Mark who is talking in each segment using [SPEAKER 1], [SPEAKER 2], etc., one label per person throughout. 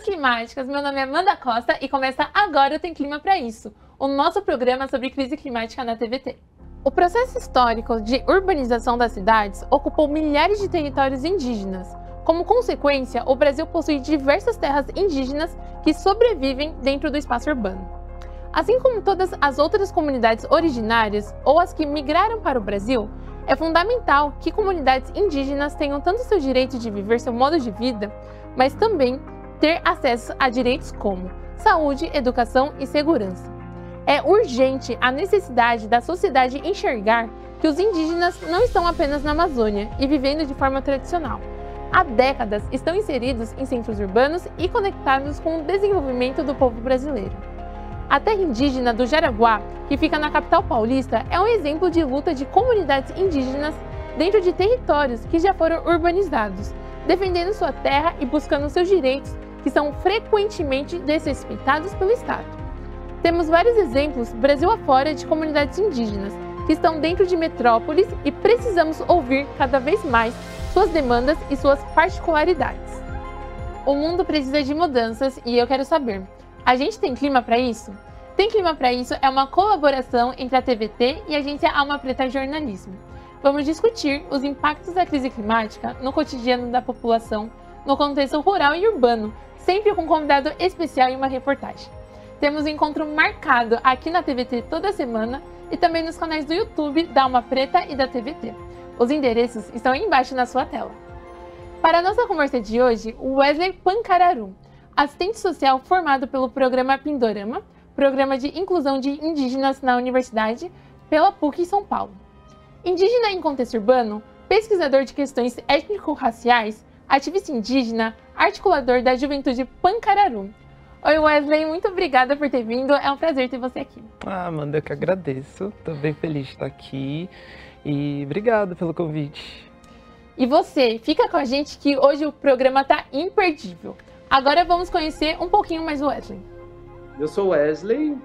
[SPEAKER 1] climáticas, meu nome é Amanda Costa e começa agora o Tem Clima Pra Isso, o nosso programa sobre crise climática na TVT. O processo histórico de urbanização das cidades ocupou milhares de territórios indígenas. Como consequência, o Brasil possui diversas terras indígenas que sobrevivem dentro do espaço urbano. Assim como todas as outras comunidades originárias ou as que migraram para o Brasil, é fundamental que comunidades indígenas tenham tanto seu direito de viver seu modo de vida, mas também ter acesso a direitos como saúde, educação e segurança. É urgente a necessidade da sociedade enxergar que os indígenas não estão apenas na Amazônia e vivendo de forma tradicional. Há décadas estão inseridos em centros urbanos e conectados com o desenvolvimento do povo brasileiro. A terra indígena do Jaraguá, que fica na capital paulista, é um exemplo de luta de comunidades indígenas dentro de territórios que já foram urbanizados, defendendo sua terra e buscando seus direitos, que são frequentemente desrespeitados pelo Estado. Temos vários exemplos, Brasil afora, de comunidades indígenas que estão dentro de metrópoles e precisamos ouvir cada vez mais suas demandas e suas particularidades. O mundo precisa de mudanças e eu quero saber, a gente tem clima para isso? Tem Clima Pra Isso é uma colaboração entre a TVT e a agência Alma Preta Jornalismo. Vamos discutir os impactos da crise climática no cotidiano da população, no contexto rural e urbano, sempre com um convidado especial em uma reportagem. Temos um encontro marcado aqui na TVT toda semana e também nos canais do YouTube da Alma Preta e da TVT. Os endereços estão aí embaixo na sua tela. Para a nossa conversa de hoje, o Wesley Pancararu, assistente social formado pelo programa Pindorama, Programa de Inclusão de Indígenas na Universidade, pela PUC São Paulo. Indígena em contexto urbano, pesquisador de questões étnico-raciais, ativista indígena, articulador da juventude Pancararu. Oi Wesley, muito obrigada por ter vindo, é um prazer ter você aqui.
[SPEAKER 2] Amanda, eu que agradeço, estou bem feliz de estar aqui e obrigado pelo convite.
[SPEAKER 1] E você, fica com a gente que hoje o programa está imperdível. Agora vamos conhecer um pouquinho mais o Wesley.
[SPEAKER 3] Eu sou Wesley,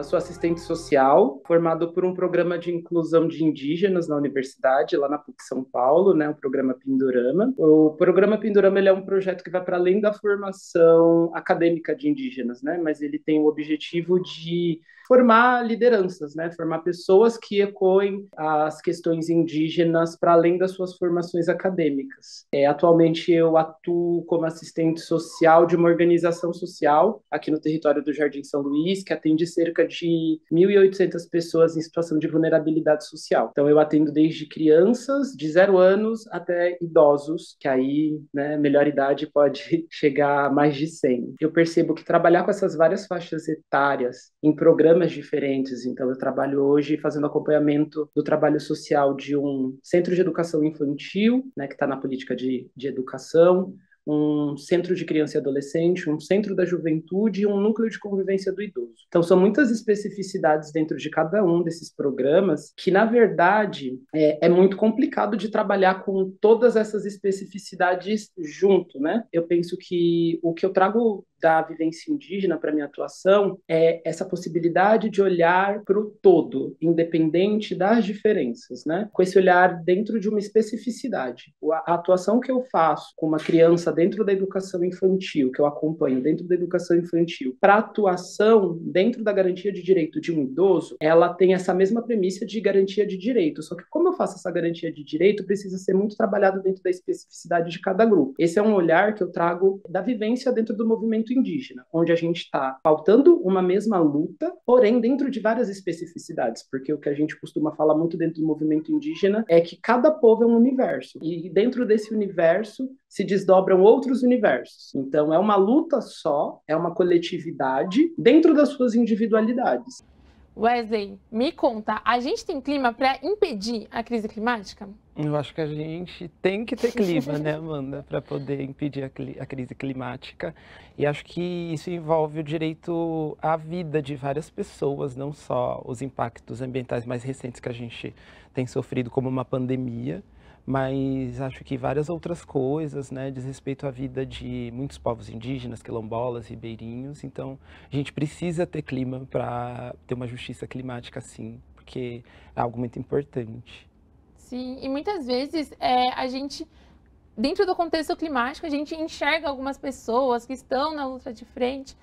[SPEAKER 3] sou assistente social, formado por um programa de inclusão de indígenas na universidade, lá na PUC São Paulo, né, o programa Pindorama. O programa Pindorama ele é um projeto que vai para além da formação acadêmica de indígenas, né, mas ele tem o objetivo de formar lideranças, né, formar pessoas que ecoem as questões indígenas para além das suas formações acadêmicas. Atualmente eu atuo como assistente social de uma organização social aqui no território do Jardim São Luís, que atende cerca de 1.800 pessoas em situação de vulnerabilidade social. Então eu atendo desde crianças de 0 anos até idosos, que aí, né, melhor idade pode chegar a mais de 100. Eu percebo que trabalhar com essas várias faixas etárias em programas diferentes, então eu trabalho hoje fazendo acompanhamento do trabalho social de um centro de educação infantil, né, que está na política de educação, um centro de criança e adolescente, um centro da juventude e um núcleo de convivência do idoso. Então, são muitas especificidades dentro de cada um desses programas que, na verdade, é muito complicado de trabalhar com todas essas especificidades junto, né? Eu penso que o que eu trago da vivência indígena para minha atuação é essa possibilidade de olhar para o todo, independente das diferenças, né? Com esse olhar dentro de uma especificidade. A atuação que eu faço com uma criança dentro da educação infantil, que eu acompanho dentro da educação infantil, para a atuação dentro da garantia de direito de um idoso, ela tem essa mesma premissa de garantia de direito, só que como eu faço essa garantia de direito, precisa ser muito trabalhado dentro da especificidade de cada grupo. Esse é um olhar que eu trago da vivência dentro do movimento indígena, onde a gente está pautando uma mesma luta, porém dentro de várias especificidades, porque o que a gente costuma falar muito dentro do movimento indígena é que cada povo é um universo, e dentro desse universo se desdobram outros universos. Então é uma luta só, é uma coletividade dentro das suas individualidades.
[SPEAKER 1] Wesley, me conta, a gente tem clima para impedir a crise climática?
[SPEAKER 2] Eu acho que a gente tem que ter clima, né, Amanda, para poder impedir a crise climática. E acho que isso envolve o direito à vida de várias pessoas, não só os impactos ambientais mais recentes que a gente tem sofrido, como uma pandemia, mas acho que várias outras coisas, né, diz respeito à vida de muitos povos indígenas, quilombolas, ribeirinhos. Então, a gente precisa ter clima para ter uma justiça climática, sim, porque é algo muito importante.
[SPEAKER 1] Sim, e muitas vezes a gente dentro do contexto climático, a gente enxerga algumas pessoas que estão na luta de frente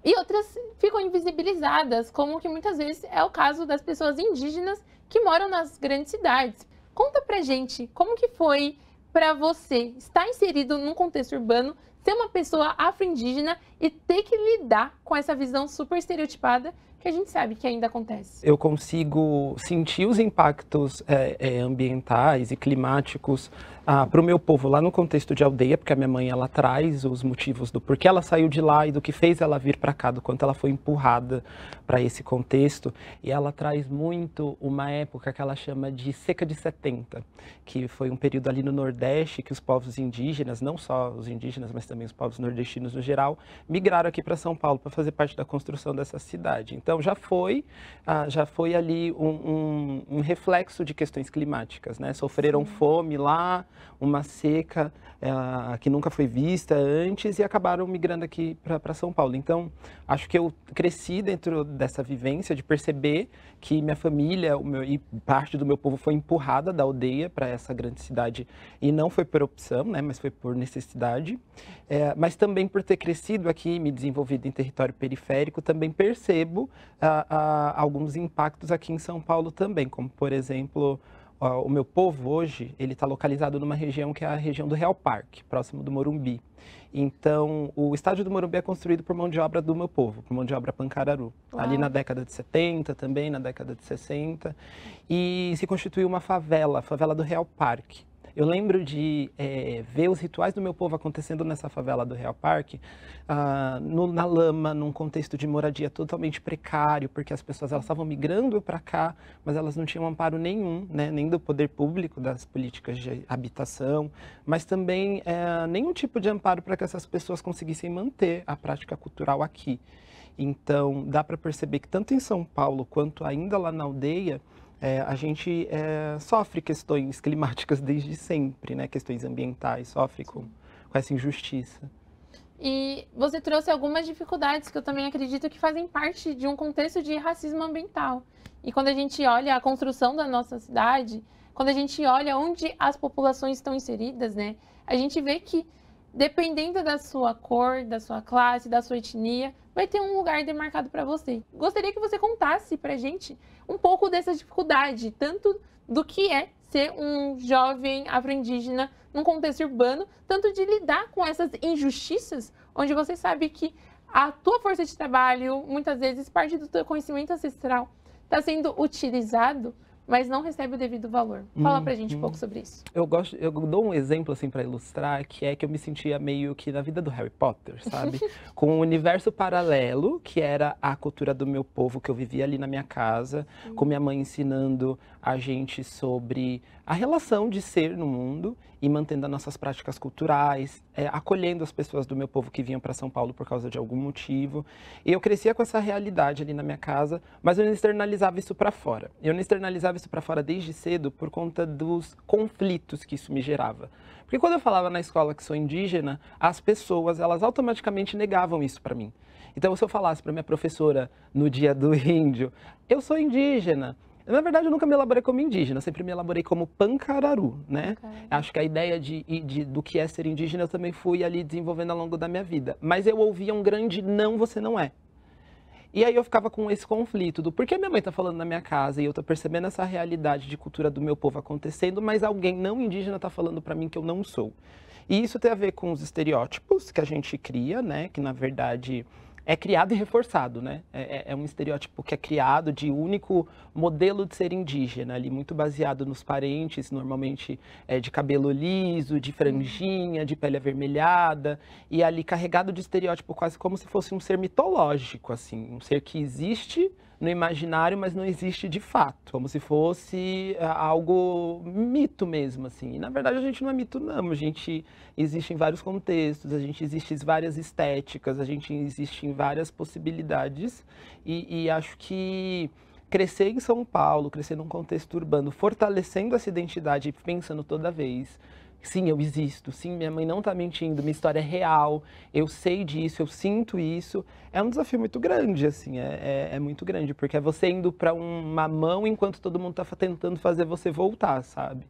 [SPEAKER 1] e outras ficam invisibilizadas, como que muitas vezes é o caso das pessoas indígenas que moram nas grandes cidades. Conta pra gente como que foi para você estar inserido num contexto urbano, ser uma pessoa afro-indígena e ter que lidar com essa visão super estereotipada que a gente sabe que ainda acontece.
[SPEAKER 2] Eu consigo sentir os impactos ambientais e climáticos para o meu povo lá no contexto de aldeia, porque a minha mãe ela traz os motivos do porquê ela saiu de lá e do que fez ela vir para cá, do quanto ela foi empurrada para esse contexto. E ela traz muito uma época que ela chama de seca de 70, que foi um período ali no Nordeste que os povos indígenas, não só os indígenas, mas também os povos nordestinos no geral, migraram aqui para São Paulo para fazer parte da construção dessa cidade. Então já foi ali um reflexo de questões climáticas, né? Sofreram fome lá, uma seca que nunca foi vista antes e acabaram migrando aqui para São Paulo. Então, acho que eu cresci dentro dessa vivência de perceber que minha família e parte do meu povo foi empurrada da aldeia para essa grande cidade e não foi por opção, né, mas foi por necessidade. Mas também por ter crescido aqui, me desenvolvido em território periférico, também percebo alguns impactos aqui em São Paulo também, como por exemplo, o meu povo hoje, ele está localizado numa região que é a região do Real Parque, próximo do Morumbi. Então, o estádio do Morumbi é construído por mão de obra do meu povo, por mão de obra pancararu. Uau. Ali na década de 70, também na década de 60. E se constituiu uma favela, a favela do Real Parque. Eu lembro de ver os rituais do meu povo acontecendo nessa favela do Real Parque, na lama, num contexto de moradia totalmente precário, porque as pessoas elas estavam migrando para cá, mas elas não tinham amparo nenhum, né, nem do poder público, das políticas de habitação, mas também nenhum tipo de amparo para que essas pessoas conseguissem manter a prática cultural aqui. Então, dá para perceber que tanto em São Paulo quanto ainda lá na aldeia, a gente sofre questões climáticas desde sempre, né? Questões ambientais, sofre com essa injustiça.
[SPEAKER 1] E você trouxe algumas dificuldades que eu também acredito que fazem parte de um contexto de racismo ambiental. E quando a gente olha a construção da nossa cidade, quando a gente olha onde as populações estão inseridas, né? A gente vê que, dependendo da sua cor, da sua classe, da sua etnia, vai ter um lugar demarcado para você. Gostaria que você contasse para a gente um pouco dessa dificuldade, tanto do que é ser um jovem afro-indígena num contexto urbano, tanto de lidar com essas injustiças, onde você sabe que a tua força de trabalho, muitas vezes, parte do teu conhecimento ancestral, está sendo utilizado, mas não recebe o devido valor. Fala pra gente um pouco sobre isso.
[SPEAKER 2] Eu dou um exemplo assim para ilustrar, que é que eu me sentia meio que na vida do Harry Potter, sabe? Com um universo paralelo, que era a cultura do meu povo, que eu vivia ali na minha casa, com minha mãe ensinando a gente sobre a relação de ser no mundo e mantendo as nossas práticas culturais, acolhendo as pessoas do meu povo que vinham para São Paulo por causa de algum motivo. E eu crescia com essa realidade ali na minha casa, mas eu não externalizava isso para fora. Eu não externalizava isso para fora desde cedo por conta dos conflitos que isso me gerava. Porque quando eu falava na escola que sou indígena, as pessoas, elas automaticamente negavam isso para mim. Então, se eu falasse para minha professora no dia do índio, eu sou indígena, na verdade, eu nunca me elaborei como indígena, eu sempre me elaborei como pancararu, né? Acho que a ideia do que é ser indígena eu também fui ali desenvolvendo ao longo da minha vida. Mas eu ouvia um grande não, você não é. E aí eu ficava com esse conflito do porquê minha mãe tá falando na minha casa e eu tô percebendo essa realidade de cultura do meu povo acontecendo, mas alguém não indígena tá falando para mim que eu não sou. E isso tem a ver com os estereótipos que a gente cria, né? Que na verdade é criado e reforçado, né? É um estereótipo que é criado de único modelo de ser indígena, ali muito baseado nos parentes, normalmente de cabelo liso, de franjinha, de pele avermelhada, e ali carregado de estereótipo quase como se fosse um ser mitológico, assim, um ser que existe no imaginário, mas não existe de fato, como se fosse algo mito mesmo, assim. E na verdade a gente não é mito não, a gente existe em vários contextos, a gente existe em várias estéticas, a gente existe em várias possibilidades e acho que crescer em São Paulo, crescer num contexto urbano, fortalecendo essa identidade, pensando toda vez, sim, eu existo, sim, minha mãe não está mentindo, minha história é real, eu sei disso, eu sinto isso, é um desafio muito grande, assim, é muito grande, porque é você indo para uma mão enquanto todo mundo está tentando fazer você voltar, sabe?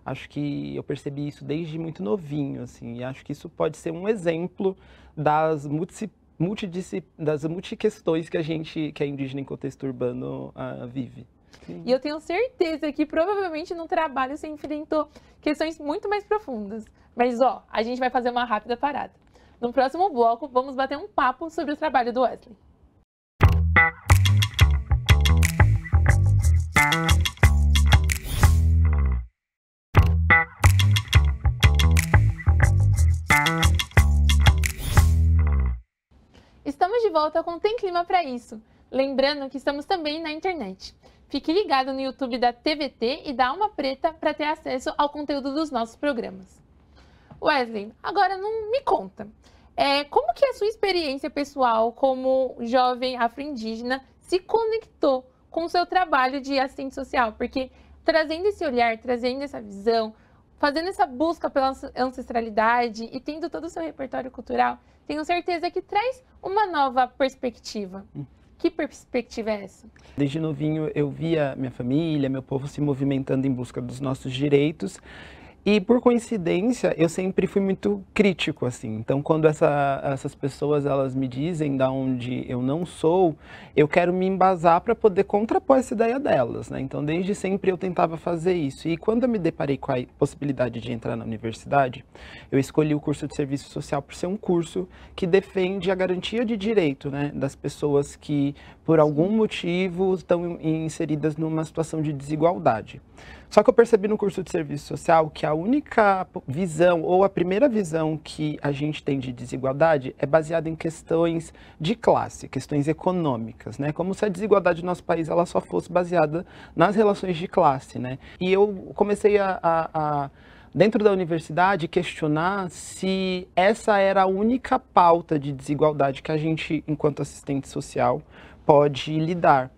[SPEAKER 2] Acho que eu percebi isso desde muito novinho, assim, e acho que isso pode ser um exemplo das multiquestões que a indígena em contexto urbano vive. Sim.
[SPEAKER 1] E eu tenho certeza que provavelmente no trabalho você enfrentou questões muito mais profundas. Mas, ó, a gente vai fazer uma rápida parada. No próximo bloco, vamos bater um papo sobre o trabalho do Wesley. Estamos de volta com Tem Clima para Isso. Lembrando que estamos também na internet. Fique ligado no YouTube da TVT e da Alma Preta para ter acesso ao conteúdo dos nossos programas. Wesley, agora não me conta. Como que a sua experiência pessoal como jovem afro-indígena se conectou com o seu trabalho de assistente social? Porque trazendo esse olhar, trazendo essa visão, fazendo essa busca pela ancestralidade e tendo todo o seu repertório cultural, tenho certeza que traz uma nova perspectiva. Que perspectiva é essa?
[SPEAKER 2] Desde novinho eu via minha família, meu povo se movimentando em busca dos nossos direitos. E, por coincidência, eu sempre fui muito crítico, assim. Então, quando essas pessoas, elas me dizem de onde eu não sou, eu quero me embasar para poder contrapor essa ideia delas, né? Então, desde sempre eu tentava fazer isso. E quando eu me deparei com a possibilidade de entrar na universidade, eu escolhi o curso de serviço social por ser um curso que defende a garantia de direito, né, das pessoas que, por algum motivo, estão inseridas numa situação de desigualdade. Só que eu percebi no curso de serviço social que a única visão, ou a primeira visão que a gente tem de desigualdade é baseada em questões de classe, questões econômicas, né? Como se a desigualdade do nosso país ela só fosse baseada nas relações de classe, né? E eu comecei dentro da universidade, questionar se essa era a única pauta de desigualdade que a gente, enquanto assistente social, pode lidar.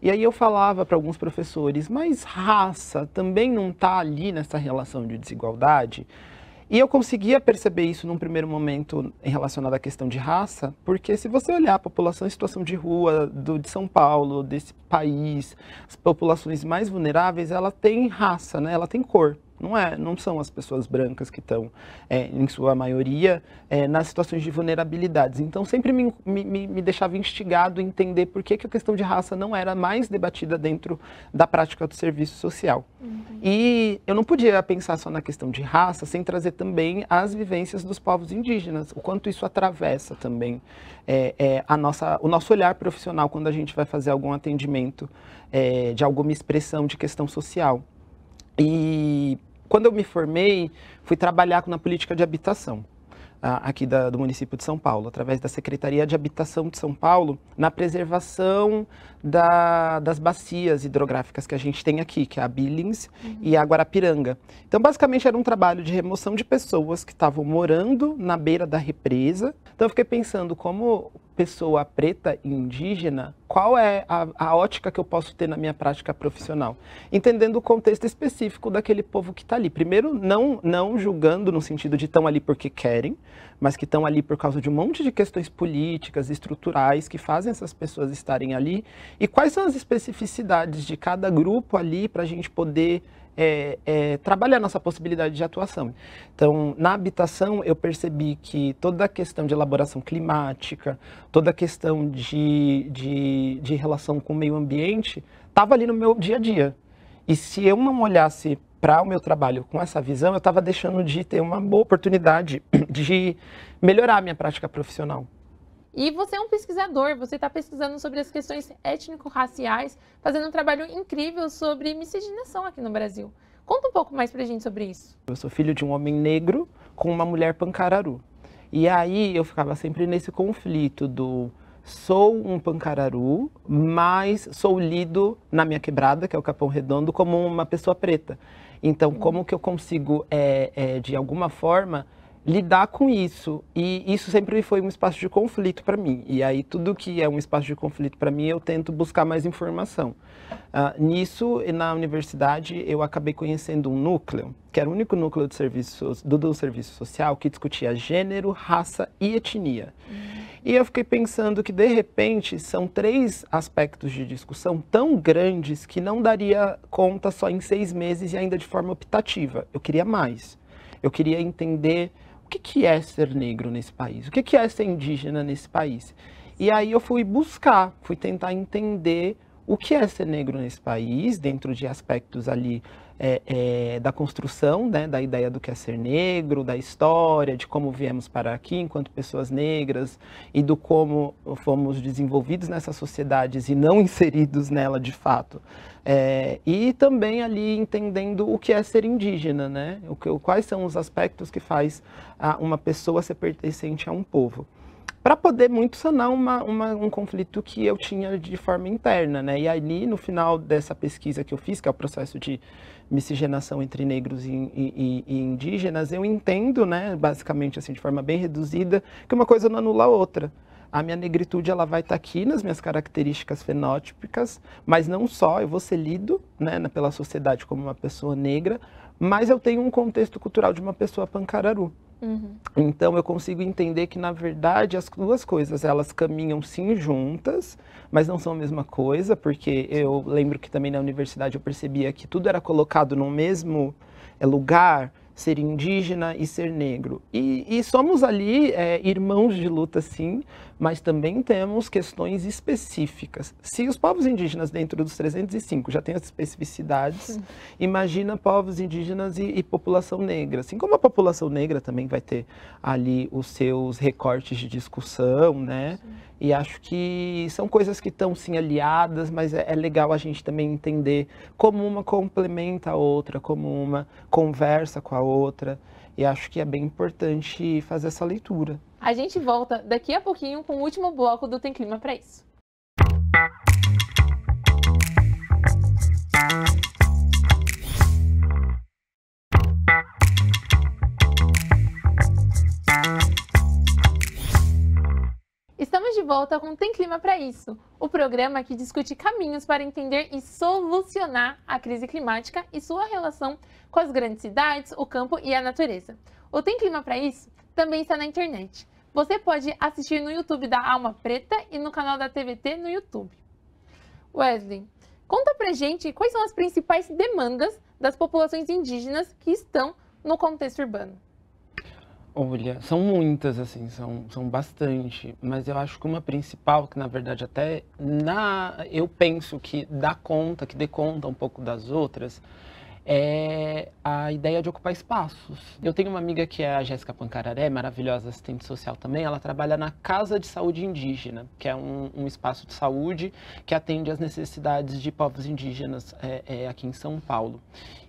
[SPEAKER 2] E aí eu falava para alguns professores, mas raça também não está ali nessa relação de desigualdade? E eu conseguia perceber isso num primeiro momento relacionado à questão de raça, porque se você olhar a população em situação de rua de São Paulo, desse país, as populações mais vulneráveis, ela tem raça, né? Ela tem cor. Não são as pessoas brancas que estão, em sua maioria, nas situações de vulnerabilidades. Então, sempre me deixava instigado a entender por que a questão de raça não era mais debatida dentro da prática do serviço social. E eu não podia pensar só na questão de raça sem trazer também as vivências dos povos indígenas, o quanto isso atravessa também o nosso olhar profissional quando a gente vai fazer algum atendimento de alguma expressão de questão social. E quando eu me formei, fui trabalhar na política de habitação aqui do município de São Paulo, através da Secretaria de Habitação de São Paulo, na preservação das bacias hidrográficas que a gente tem aqui, que é a Billings e a Guarapiranga. Então, basicamente, era um trabalho de remoção de pessoas que estavam morando na beira da represa. Então, eu fiquei pensando, como pessoa preta e indígena, qual é a ótica que eu posso ter na minha prática profissional? Entendendo o contexto específico daquele povo que está ali. Primeiro, não julgando no sentido de estão ali porque querem, mas que estão ali por causa de um monte de questões políticas, estruturais, que fazem essas pessoas estarem ali. E quais são as especificidades de cada grupo ali para a gente poder trabalhar nossa possibilidade de atuação. Então, na habitação, eu percebi que toda a questão de elaboração climática, toda a questão de relação com o meio ambiente, estava ali no meu dia a dia. E se eu não olhasse para o meu trabalho com essa visão, eu estava deixando de ter uma boa oportunidade de melhorar a minha prática profissional.
[SPEAKER 1] E você é um pesquisador, você está pesquisando sobre as questões étnico-raciais, fazendo um trabalho incrível sobre miscigenação aqui no Brasil. Conta um pouco mais pra gente sobre isso.
[SPEAKER 2] Eu sou filho de um homem negro com uma mulher pancararu. E aí eu ficava sempre nesse conflito do sou um pancararu, mas sou lido na minha quebrada, que é o Capão Redondo, como uma pessoa preta. Então, como que eu consigo, de alguma forma, lidar com isso? E isso sempre foi um espaço de conflito para mim. E aí, tudo que é um espaço de conflito para mim, eu tento buscar mais informação. Nisso, na universidade, eu acabei conhecendo um núcleo, que era o único núcleo do serviço social que discutia gênero, raça e etnia. E eu fiquei pensando que, de repente, são 3 aspectos de discussão tão grandes que não daria conta só em 6 meses e ainda de forma optativa. Eu queria mais. Eu queria entender o que é ser negro nesse país, o que é ser indígena nesse país. E aí eu fui tentar entender o que é ser negro nesse país, dentro de aspectos ali da construção, né, da ideia do que é ser negro, da história, de como viemos para aqui enquanto pessoas negras e do como fomos desenvolvidos nessas sociedades e não inseridos nela de fato. E também ali entendendo o que é ser indígena, né? Quais são os aspectos que faz uma pessoa ser pertencente a um povo. Para poder muito sanar um conflito que eu tinha de forma interna, né? E ali, no final dessa pesquisa que eu fiz, que é o processo de miscigenação entre negros e indígenas, eu entendo, né, basicamente assim, de forma bem reduzida, que uma coisa não anula a outra. A minha negritude ela vai estar aqui nas minhas características fenótipicas, mas não só, eu vou ser lido, né, pela sociedade como uma pessoa negra, mas eu tenho um contexto cultural de uma pessoa pancararu.
[SPEAKER 1] Uhum.
[SPEAKER 2] Então eu consigo entender que, na verdade, as 2 coisas, elas caminham sim juntas, mas não são a mesma coisa, porque eu lembro que também na universidade eu percebia que tudo era colocado no mesmo lugar, ser indígena e ser negro. E somos ali irmãos de luta, sim, mas também temos questões específicas. Se os povos indígenas dentro dos 305 já têm as especificidades, imagina povos indígenas e população negra. Assim como a população negra também vai ter ali os seus recortes de discussão, né? Sim. E acho que são coisas que estão sim aliadas, mas é legal a gente também entender como uma complementa a outra, como uma conversa com a outra. E acho que é bem importante fazer essa leitura.
[SPEAKER 1] A gente volta daqui a pouquinho com o último bloco do Tem Clima Pra Isso. Estamos de volta com Tem Clima Pra Isso, o programa que discute caminhos para entender e solucionar a crise climática e sua relação com as grandes cidades, o campo e a natureza. O Tem Clima Pra Isso também está na internet. Você pode assistir no YouTube da Alma Preta e no canal da TVT no YouTube. Wesley, conta pra gente quais são as principais demandas das populações indígenas que estão no contexto urbano.
[SPEAKER 2] Olha, são muitas, assim, são bastante, mas eu acho que uma principal, que na verdade até eu penso que dê conta um pouco das outras, é a ideia de ocupar espaços. Eu tenho uma amiga que é a Jéssica Pancararé, maravilhosa assistente social também, ela trabalha na Casa de Saúde Indígena, que é um espaço de saúde que atende às necessidades de povos indígenas aqui em São Paulo.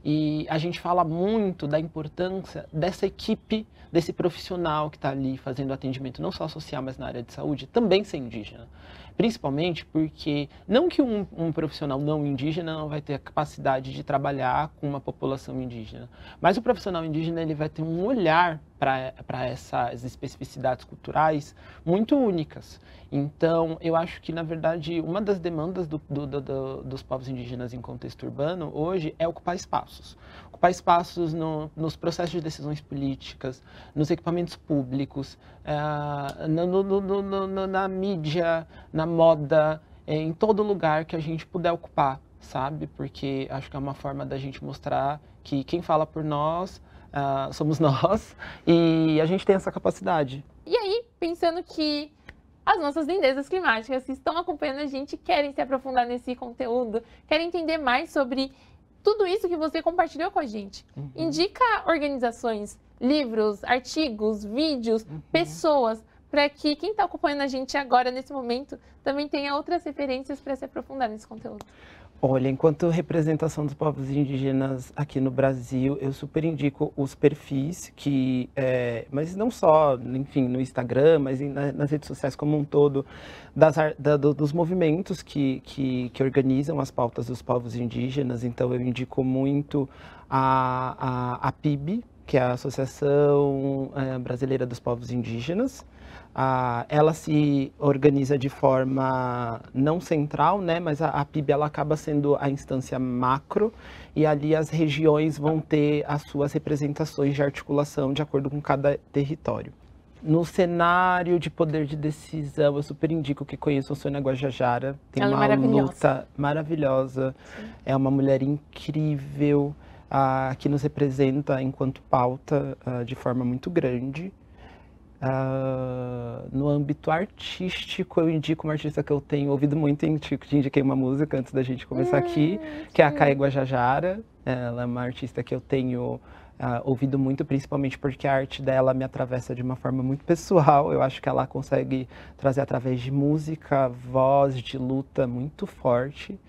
[SPEAKER 2] E a gente fala muito da importância dessa equipe, desse profissional que está ali fazendo atendimento não só social, mas na área de saúde, também ser indígena. Principalmente porque, não que um profissional não indígena não vai ter a capacidade de trabalhar com uma população indígena, mas o profissional indígena ele vai ter um olhar para essas especificidades culturais muito únicas. Então, eu acho que, na verdade, uma das demandas dos povos indígenas em contexto urbano hoje é ocupar espaços. Ocupar espaços nos processos de decisões políticas, nos equipamentos públicos, na mídia, na moda, em todo lugar que a gente puder ocupar, sabe? Porque acho que é uma forma da gente mostrar que quem fala por nós somos nós e a gente tem essa capacidade.
[SPEAKER 1] E aí, pensando que as nossas lindezas climáticas que estão acompanhando a gente querem se aprofundar nesse conteúdo, querem entender mais sobre tudo isso que você compartilhou com a gente. Uhum. Indica organizações, livros, artigos, vídeos, pessoas, para que quem está acompanhando a gente agora, nesse momento, também tenha outras referências para se aprofundar nesse conteúdo.
[SPEAKER 2] Olha, enquanto representação dos povos indígenas aqui no Brasil, eu super indico os perfis mas não só, enfim, no Instagram, mas nas redes sociais como um todo, dos movimentos que organizam as pautas dos povos indígenas. Então eu indico muito a PIB, que é a Associação Brasileira dos Povos Indígenas. Ela se organiza de forma não central, né, mas a PIB ela acaba sendo a instância macro e ali as regiões vão ter as suas representações de articulação de acordo com cada território. No cenário de poder de decisão, eu super indico que conheçam Sônia Guajajara. Tem
[SPEAKER 1] Ela é
[SPEAKER 2] uma
[SPEAKER 1] maravilhosa.
[SPEAKER 2] luta maravilhosa. É uma mulher incrível, que nos representa enquanto pauta de forma muito grande. No âmbito artístico, eu indico uma artista que eu tenho ouvido muito, te indiquei uma música antes da gente começar aqui, que é a Caê Guajajara. Ela é uma artista que eu tenho ouvido muito, principalmente porque a arte dela me atravessa de uma forma muito pessoal. Eu acho que ela consegue trazer através de música, voz, de luta muito forte.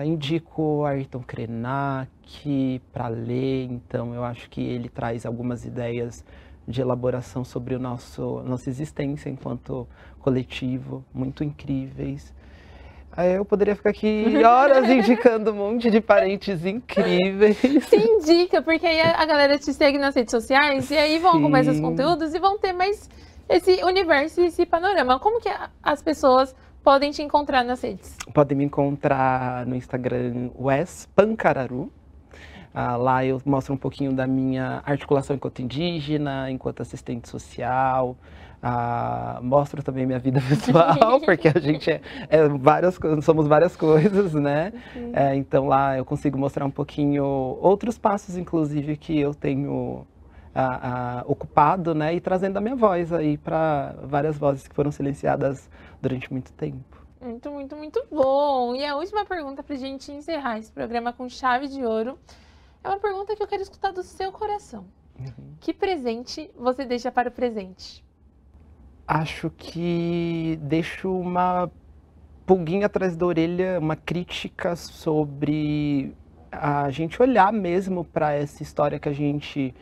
[SPEAKER 2] Indico Ayrton Krenak para ler, então eu acho que ele traz algumas ideias de elaboração sobre nossa existência enquanto coletivo, muito incríveis. Eu poderia ficar aqui horas indicando um monte de parentes incríveis.
[SPEAKER 1] Se indica, porque aí a galera te segue nas redes sociais e aí vão acompanhar esses conteúdos e vão ter mais esse universo e esse panorama. Como que as pessoas podem te encontrar nas redes?
[SPEAKER 2] Podem me encontrar no Instagram Wes Pancararu. Lá eu mostro um pouquinho da minha articulação enquanto indígena, enquanto assistente social. Mostro também minha vida pessoal, porque a gente somos várias coisas, né? Então lá eu consigo mostrar um pouquinho outros passos, inclusive, que eu tenho ocupado, né? E trazendo a minha voz aí para várias vozes que foram silenciadas durante muito tempo.
[SPEAKER 1] Muito, muito, muito bom! E a última pergunta para a gente encerrar esse programa com chave de ouro é uma pergunta que eu quero escutar do seu coração. Que presente você deixa para o presente?
[SPEAKER 2] Acho que deixo uma pulguinha atrás da orelha, uma crítica sobre a gente olhar mesmo para essa história que a gente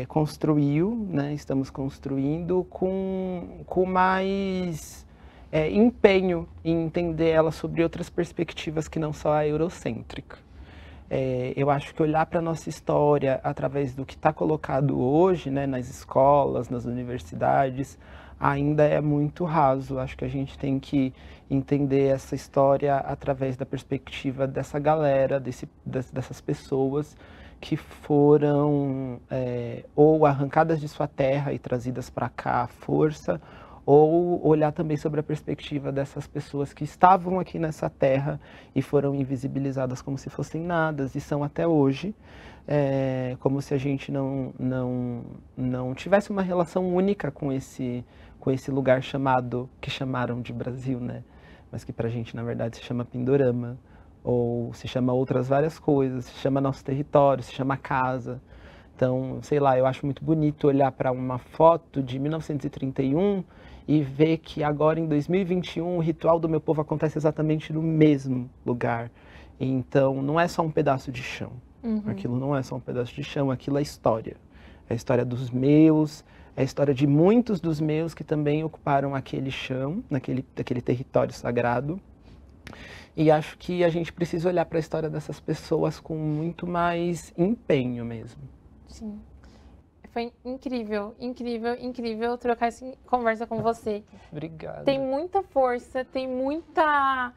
[SPEAKER 2] construiu, né? Estamos construindo com mais empenho em entender ela sobre outras perspectivas que não só a eurocêntrica. Eu acho que olhar para a nossa história através do que está colocado hoje, né, nas escolas, nas universidades, ainda é muito raso. Acho que a gente tem que entender essa história através da perspectiva dessa galera, dessas pessoas que foram ou arrancadas de sua terra e trazidas para cá à força, ou olhar também sobre a perspectiva dessas pessoas que estavam aqui nessa terra e foram invisibilizadas como se fossem nada, e são até hoje, como se a gente não tivesse uma relação única com esse lugar que chamaram de Brasil, né? Mas que pra gente, na verdade, se chama Pindorama, ou se chama outras várias coisas, se chama nosso território, se chama casa. Então, sei lá, eu acho muito bonito olhar para uma foto de 1931 e ver que agora, em 2021, o ritual do meu povo acontece exatamente no mesmo lugar. Então, não é só um pedaço de chão. Aquilo não é só um pedaço de chão, aquilo é história. É a história dos meus, é a história de muitos dos meus que também ocuparam aquele chão, daquele território sagrado. E acho que a gente precisa olhar para a história dessas pessoas com muito mais empenho mesmo.
[SPEAKER 1] Sim. Foi incrível, incrível, incrível trocar essa conversa com você.
[SPEAKER 2] Obrigado.
[SPEAKER 1] Tem muita força, tem muita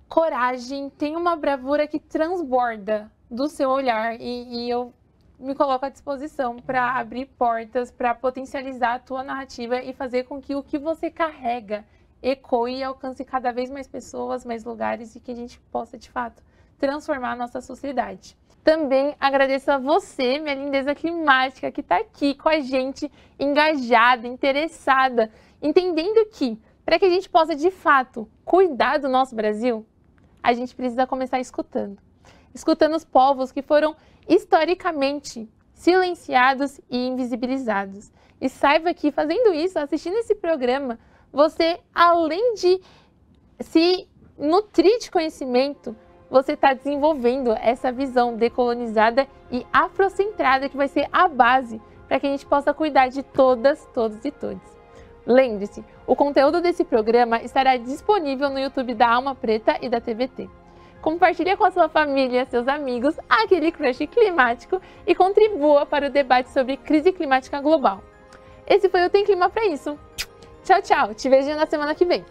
[SPEAKER 1] coragem, tem uma bravura que transborda do seu olhar e eu me coloco à disposição para abrir portas, para potencializar a tua narrativa e fazer com que o que você carrega ecoe e alcance cada vez mais pessoas, mais lugares e que a gente possa, de fato, transformar a nossa sociedade. Também agradeço a você, minha lindeza climática, que está aqui com a gente, engajada, interessada, entendendo que, para que a gente possa, de fato, cuidar do nosso Brasil, a gente precisa começar escutando. Escutando os povos que foram, historicamente, silenciados e invisibilizados. E saiba que, fazendo isso, assistindo esse programa, você, além de se nutrir de conhecimento, você está desenvolvendo essa visão decolonizada e afrocentrada que vai ser a base para que a gente possa cuidar de todas, todos e todos. Lembre-se, o conteúdo desse programa estará disponível no YouTube da Alma Preta e da TVT. Compartilhe com a sua família, seus amigos, aquele crush climático e contribua para o debate sobre crise climática global. Esse foi o Tem Clima Pra Isso. Tchau, tchau. Te vejo na semana que vem.